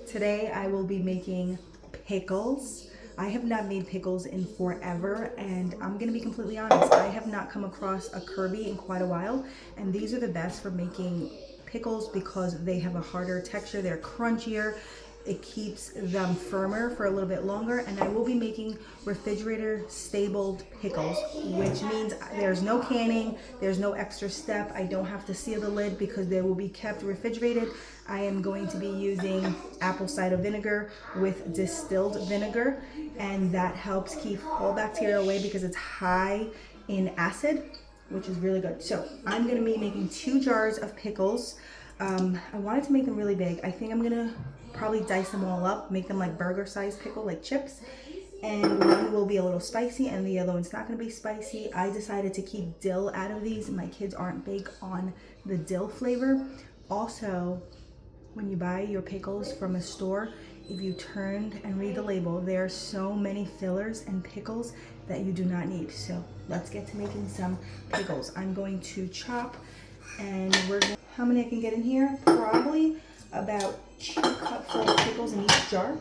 Today I will be making pickles. I have not made pickles in forever, and I'm gonna be completely honest, I have not come across a Kirby in quite a while, and these are the best for making pickles because they have a harder texture, they're crunchier, it keeps them firmer for a little bit longer. And I will be making refrigerator stabled pickles, which means there's no canning, there's no extra step. I don't have to seal the lid because they will be kept refrigerated. I am going to be using apple cider vinegar with distilled vinegar, and that helps keep all bacteria away because it's high in acid, which is really good. So I'm gonna be making 2 jars of pickles. I wanted to make them really big. I think I'm gonna probably dice them all up, make them like burger sized pickle, like chips. And one will be a little spicy and the other one's not gonna be spicy. I decided to keep dill out of these. My kids aren't big on the dill flavor. Also, when you buy your pickles from a store, if you turn and read the label, there are so many fillers and pickles that you do not need. So let's get to making some pickles. I'm going to chop, and how many I can get in here? Probably about 2 cupfuls of pickles in each jar.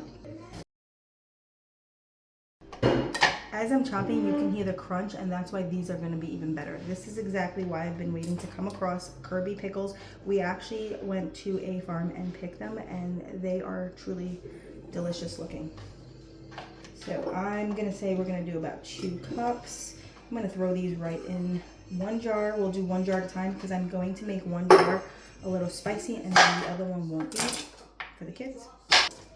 As I'm chopping, you can hear the crunch, and that's why these are going to be even better. This is exactly why I've been waiting to come across Kirby pickles. We actually went to a farm and picked them, and they are truly delicious looking. So I'm going to say we're going to do about 2 cups. I'm going to throw these right in one jar. We'll do 1 jar at a time because I'm going to make 1 jar a little spicy and then the other one won't be for the kids.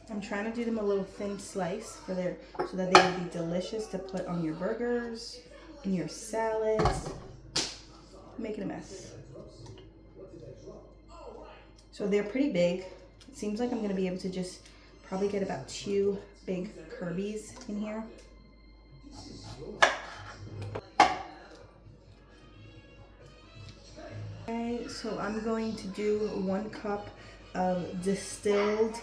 I'm trying to do them a little thin slice so that they will be delicious to put on your burgers, in your salads. Making a mess. So they're pretty big. It seems like I'm going to be able to just probably get about 2 big Kirbys in here. Okay, so I'm going to do 1 cup of distilled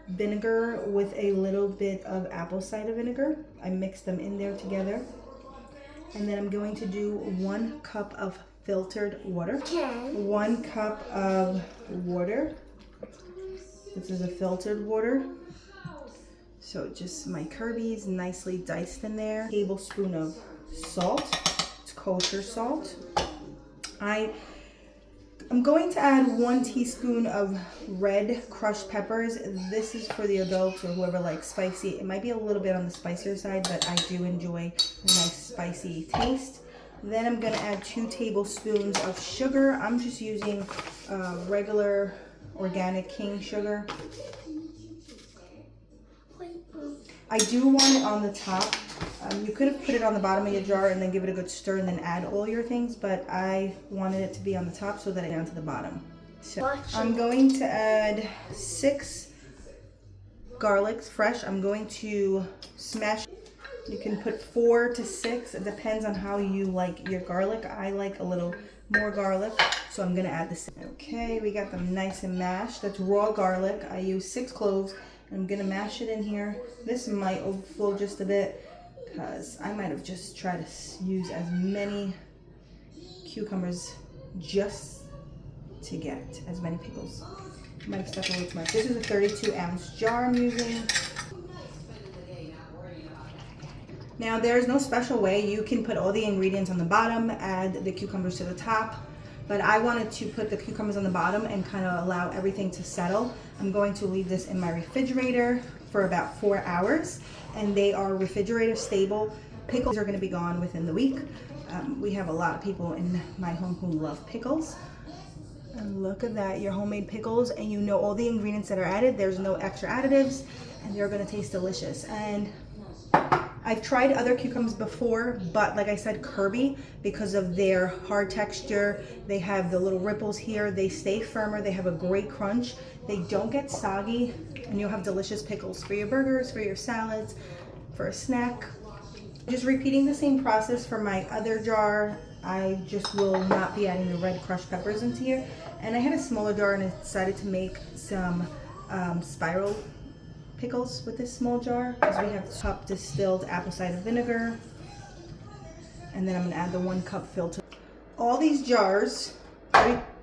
vinegar with a little bit of apple cider vinegar. I mix them in there together. And then I'm going to do 1 cup of filtered water. 1 cup of water. This is a filtered water. So just my Kirby's nicely diced in there. A tablespoon of salt. It's kosher salt. I'm going to add 1 teaspoon of red crushed peppers. This is for the adults or whoever likes spicy. It might be a little bit on the spicier side, but I do enjoy a nice spicy taste. Then I'm going to add 2 tablespoons of sugar. I'm just using regular organic cane sugar. I do want it on the top. You could have put it on the bottom of your jar and then give it a good stir and then add all your things, but I wanted it to be on the top so that it's down to the bottom. So I'm going to add 6 garlics, fresh. I'm going to smash. You can put 4 to 6. It depends on how you like your garlic. I like a little more garlic, so I'm going to add this. Okay, we got them nice and mashed. That's raw garlic. I use 6 cloves. I'm gonna mash it in here. This might overflow just a bit because I might have just tried to use as many cucumbers just to get as many pickles. I might have stuck a little too much. This is a 32-ounce jar I'm using. Now there's no special way. You can put all the ingredients on the bottom, add the cucumbers to the top, but I wanted to put the cucumbers on the bottom and kind of allow everything to settle. I'm going to leave this in my refrigerator for about 4 hours, and they are refrigerator stable. Pickles are going to be gone within the week. We have a lot of people in my home who love pickles. And look at that, your homemade pickles, and you know all the ingredients that are added. There's no extra additives, and they're going to taste delicious. And I've tried other cucumbers before, but like I said, Kirby, because of their hard texture, they have the little ripples here, they stay firmer, they have a great crunch, they don't get soggy, and you'll have delicious pickles for your burgers, for your salads, for a snack. Just repeating the same process for my other jar. I just will not be adding the red crushed peppers into here. And I had a smaller jar and I decided to make some spiral pickles with this small jar because we have the cup distilled apple cider vinegar, and then I'm going to add the 1 cup filter. All these jars,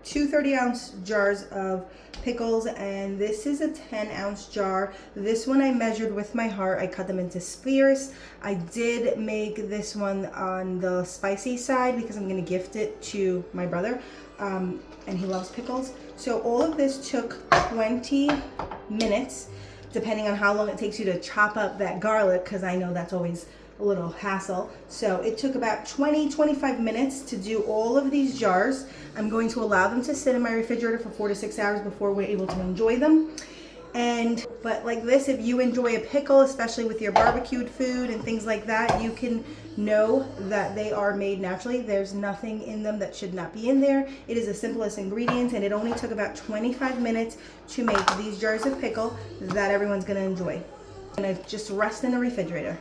two 30-ounce jars of pickles, and this is a 10-ounce jar. This one I measured with my heart. I cut them into spheres. I did make this one on the spicy side because I'm going to gift it to my brother, and he loves pickles. So all of this took 20 minutes, depending on how long it takes you to chop up that garlic, because I know that's always a little hassle. So it took about 20-25 minutes to do all of these jars. I'm going to allow them to sit in my refrigerator for 4 to 6 hours before we're able to enjoy them. But like this, if you enjoy a pickle, especially with your barbecued food and things like that, you can know that they are made naturally. There's nothing in them that should not be in there. It is the simplest ingredients, and it only took about 25 minutes to make these jars of pickle that everyone's gonna enjoy. Gonna just rest in the refrigerator.